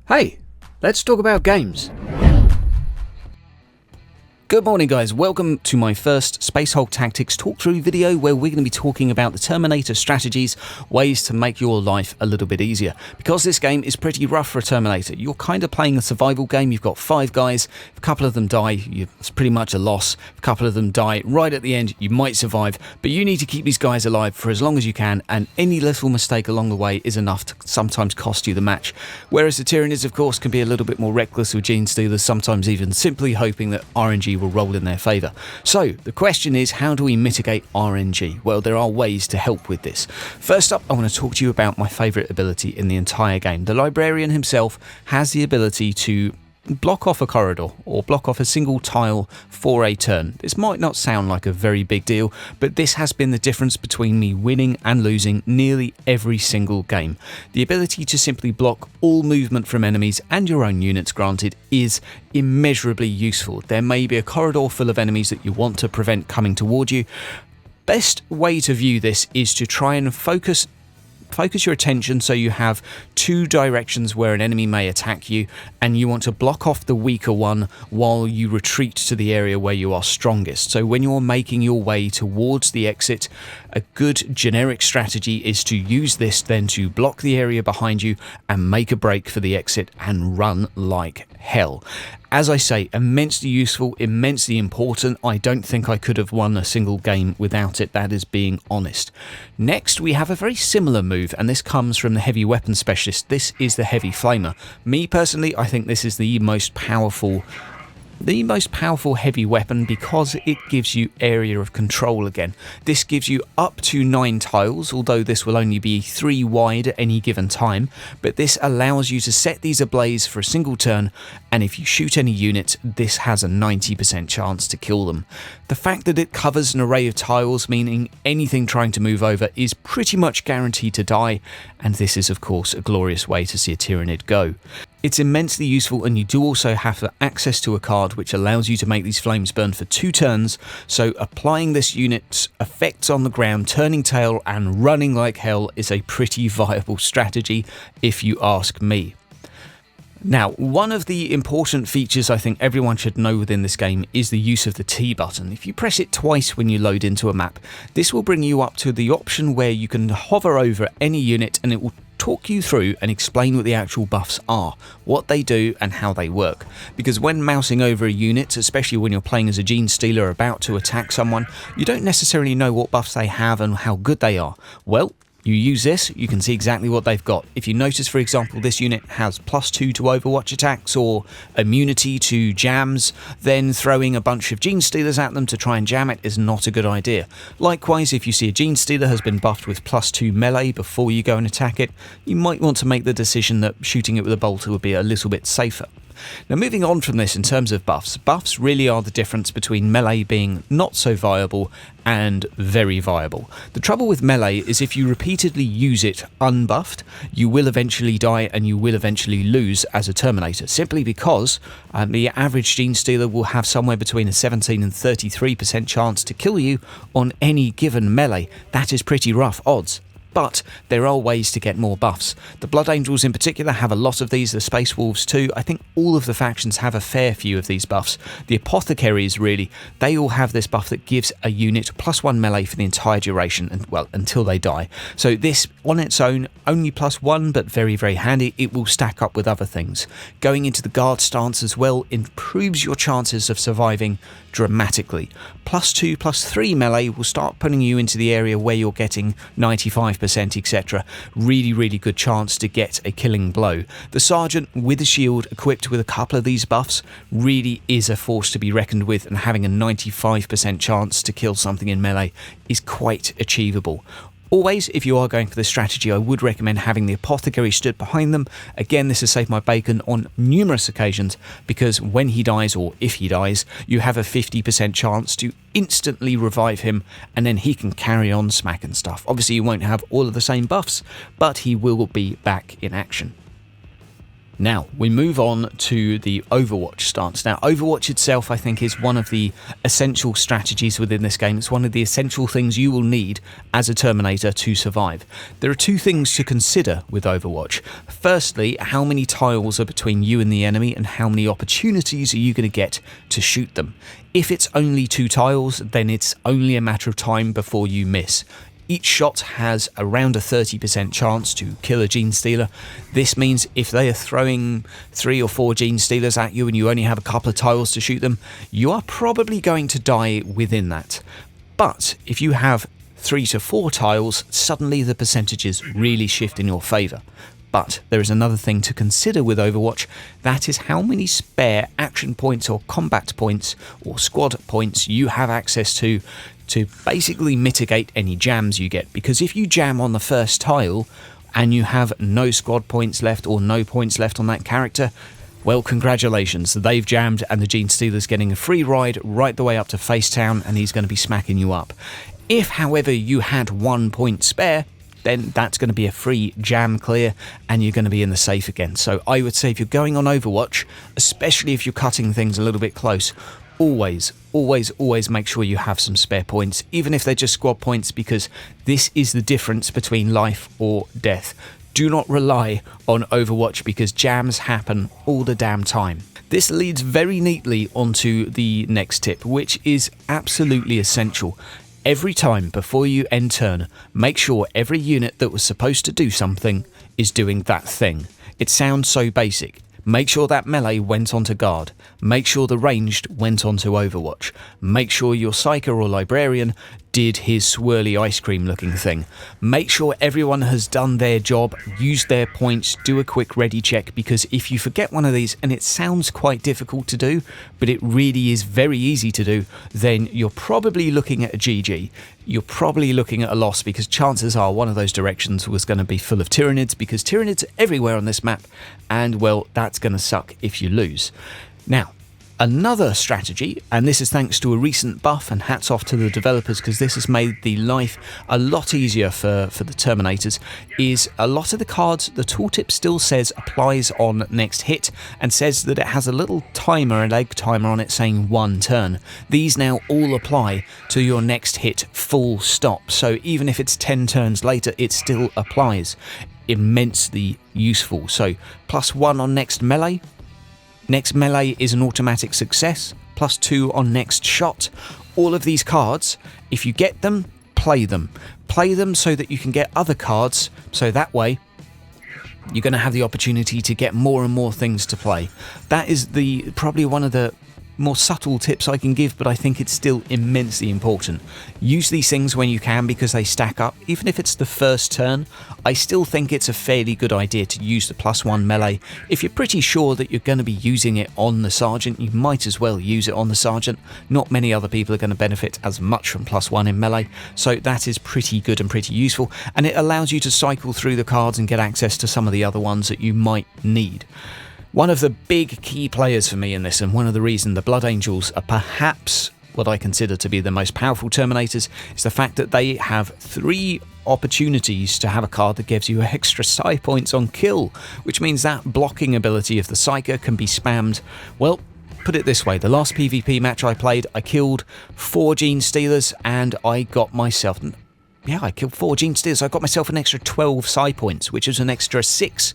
Hey, let's talk about games. Good morning guys, welcome to my first Space Hulk Tactics talk-through video where we're going to be talking about the Terminator strategies, ways to make your life a little bit easier. Because this game is pretty rough for a Terminator, you're kind of playing a survival game. You've got 5 guys, if a couple of them die, it's pretty much a loss. If a couple of them die right at the end, you might survive, but you need to keep these guys alive for as long as you can, and any little mistake along the way is enough to sometimes cost you the match. Whereas the Tyranids, of course, can be a little bit more reckless with Gene Stealers, sometimes even simply hoping that RNG will roll in their favour. So the question is, how do we mitigate RNG? Well, there are ways to help with this. First up, I want to talk to you about my favourite ability in the entire game. The Librarian himself has the ability to block off a corridor or block off a single tile for a turn. This might not sound like a very big deal, but this has been the difference between me winning and losing nearly every single game. The ability to simply block all movement from enemies and your own units, granted, is immeasurably useful. There may be a corridor full of enemies that you want to prevent coming toward you. Best way to view this is to try and focus your attention so you have 2 directions where an enemy may attack you, and you want to block off the weaker one while you retreat to the area where you are strongest. So when you're making your way towards the exit, a good generic strategy is to use this then to block the area behind you and make a break for the exit and run like hell. As I say, immensely useful, immensely important. I don't think I could have won a single game without it, that is being honest. Next, we have a very similar move, and this comes from the heavy weapon specialist. This is the heavy flamer. Me personally, I think this is the most powerful heavy weapon because it gives you area of control again. This gives you up to 9 tiles, although this will only be 3 wide at any given time, but this allows you to set these ablaze for a single turn, and if you shoot any units, this has a 90% chance to kill them. The fact that it covers an array of tiles, meaning anything trying to move over is pretty much guaranteed to die, and this is of course a glorious way to see a Tyranid go. It's immensely useful, and you do also have access to a card which allows you to make these flames burn for 2 turns, so applying this unit's effects on the ground, turning tail and running like hell is a pretty viable strategy if you ask me. Now, one of the important features I think everyone should know within this game is the use of the T button. If you press it twice when you load into a map, this will bring you up to the option where you can hover over any unit and it will talk you through and explain what the actual buffs are, what they do and how they work. Because when mousing over a unit, especially when you're playing as a Gene Stealer about to attack someone, you don't necessarily know what buffs they have and how good they are. Well, you use this, you can see exactly what they've got. If you notice, for example, this unit has +2 to Overwatch attacks or immunity to jams, then throwing a bunch of Gene Stealers at them to try and jam it is not a good idea. Likewise, if you see a Gene Stealer has been buffed with +2 melee before you go and attack it, you might want to make the decision that shooting it with a bolter would be a little bit safer. Now, moving on from this in terms of buffs, buffs really are the difference between melee being not so viable and very viable. The trouble with melee is if you repeatedly use it unbuffed, you will eventually die and you will eventually lose as a Terminator, simply because the average Gene Stealer will have somewhere between a 17 and 33% chance to kill you on any given melee. That is pretty rough odds. But there are ways to get more buffs. The Blood Angels in particular have a lot of these, the Space Wolves too. I think all of the factions have a fair few of these buffs. The Apothecaries, really, they all have this buff that gives a unit +1 melee for the entire duration, and well, until they die. So this, on its own, only +1, but very, very handy. It will stack up with other things. Going into the guard stance as well improves your chances of surviving dramatically. +2, +3 melee will start putting you into the area where you're getting 95%, etc. Really, really good chance to get a killing blow. The Sergeant with a shield equipped with a couple of these buffs really is a force to be reckoned with, and having a 95% chance to kill something in melee is quite achievable. Always, if you are going for this strategy, I would recommend having the Apothecary stood behind them. Again, this has saved my bacon on numerous occasions, because when he dies, or if he dies, you have a 50% chance to instantly revive him, and then he can carry on smacking stuff. Obviously, you won't have all of the same buffs, but he will be back in action. Now, we move on to the Overwatch stance. Now, Overwatch itself, I think, is one of the essential strategies within this game. It's one of the essential things you will need as a Terminator to survive. There are two things to consider with Overwatch. Firstly, how many tiles are between you and the enemy, and how many opportunities are you going to get to shoot them. If it's only 2 tiles, then it's only a matter of time before you miss. Each shot has around a 30% chance to kill a gene stealer. This means if they are throwing 3 or 4 gene stealers at you and you only have a couple of tiles to shoot them, you are probably going to die within that. But if you have 3 to 4 tiles, suddenly the percentages really shift in your favour. But there is another thing to consider with Overwatch, that is how many spare action points or combat points or squad points you have access to basically mitigate any jams you get. Because if you jam on the first tile and you have no squad points left or no points left on that character, well, congratulations, they've jammed and the Gene Stealer's getting a free ride right the way up to Facetown and he's going to be smacking you up. If, however, you had 1 point spare, then that's going to be a free jam clear and you're going to be in the safe again. So I would say if you're going on Overwatch, especially if you're cutting things a little bit close, always make sure you have some spare points, even if they're just squad points, because this is the difference between life or death. Do not rely on Overwatch because jams happen all the damn time. This leads very neatly onto the next tip, which is absolutely essential. Every time before you end turn, make sure every unit that was supposed to do something is doing that thing. It sounds so basic. Make sure that melee went onto guard. Make sure the ranged went onto Overwatch. Make sure your Psyker or Librarian did his swirly ice cream looking thing. Make sure everyone has done their job, used their points, do a quick ready check, because if you forget one of these, and it sounds quite difficult to do, but it really is very easy to do, then you're probably looking at a GG. You're probably looking at a loss, because chances are one of those directions was going to be full of Tyranids, because Tyranids are everywhere on this map, and well, that's going to suck if you lose. Now, another strategy, and this is thanks to a recent buff, and hats off to the developers because this has made the life a lot easier for the Terminators, is a lot of the cards, the tooltip still says applies on next hit, and says that it has a little timer, a leg timer on it saying 1 turn. These now all apply to your next hit full stop, so even if it's 10 turns later, it still applies. Immensely useful. So +1 on next melee. Next melee is an automatic success, +2 on next shot. All of these cards, if you get them, play them. Play them so that you can get other cards, so that way you're going to have the opportunity to get more and more things to play. That is probably one of the more subtle tips I can give, but I think it's still immensely important. Use these things when you can because they stack up. Even if it's the first turn, I still think it's a fairly good idea to use the +1 melee. If you're pretty sure that you're going to be using it on the Sergeant, you might as well use it on the Sergeant. Not many other people are going to benefit as much from +1 in melee, so that is pretty good and pretty useful, and it allows you to cycle through the cards and get access to some of the other ones that you might need. One of the big key players for me in this, and one of the reasons the Blood Angels are perhaps what I consider to be the most powerful Terminators, is the fact that they have 3 opportunities to have a card that gives you extra psi points on kill, which means that blocking ability of the Psyker can be spammed. Well, put it this way, the last PvP match I played, I killed 4 Gene Stealers and I got myself... Yeah, I killed 4 Gene Stealers. I got myself an extra 12 psi points, which is an extra 6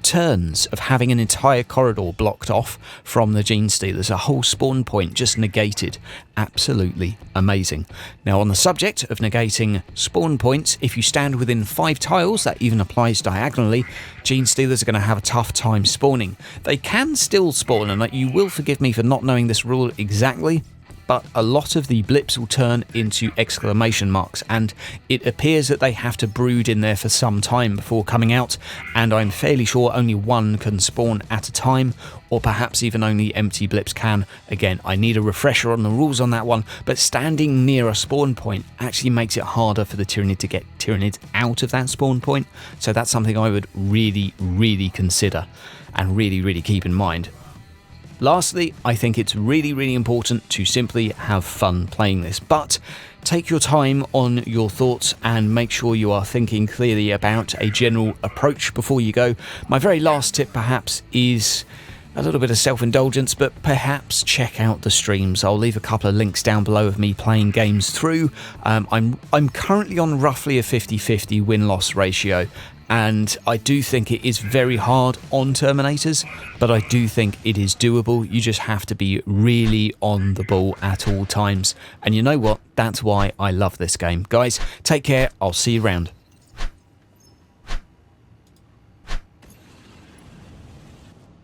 turns of having an entire corridor blocked off from the Gene Stealers. A whole spawn point just negated. Absolutely amazing. Now, on the subject of negating spawn points, if you stand within 5 tiles, that even applies diagonally, Gene Stealers are going to have a tough time spawning. They can still spawn, and you will forgive me for not knowing this rule exactly, but a lot of the blips will turn into exclamation marks, and it appears that they have to brood in there for some time before coming out, and I'm fairly sure only 1 can spawn at a time, or perhaps even only empty blips can. Again, I need a refresher on the rules on that one, but standing near a spawn point actually makes it harder for the Tyranid to get Tyranids out of that spawn point, so that's something I would really consider and really keep in mind. Lastly, I think it's really important to simply have fun playing this, but take your time on your thoughts and make sure you are thinking clearly about a general approach before you go. My very last tip perhaps is a little bit of self-indulgence, but perhaps check out the streams. I'll leave a couple of links down below of me playing games through. I'm currently on roughly a 50-50 win-loss ratio, and I do think it is very hard on Terminators, but I do think it is doable. You just have to be really on the ball at all times. And you know what? That's why I love this game. Guys, take care. I'll see you around.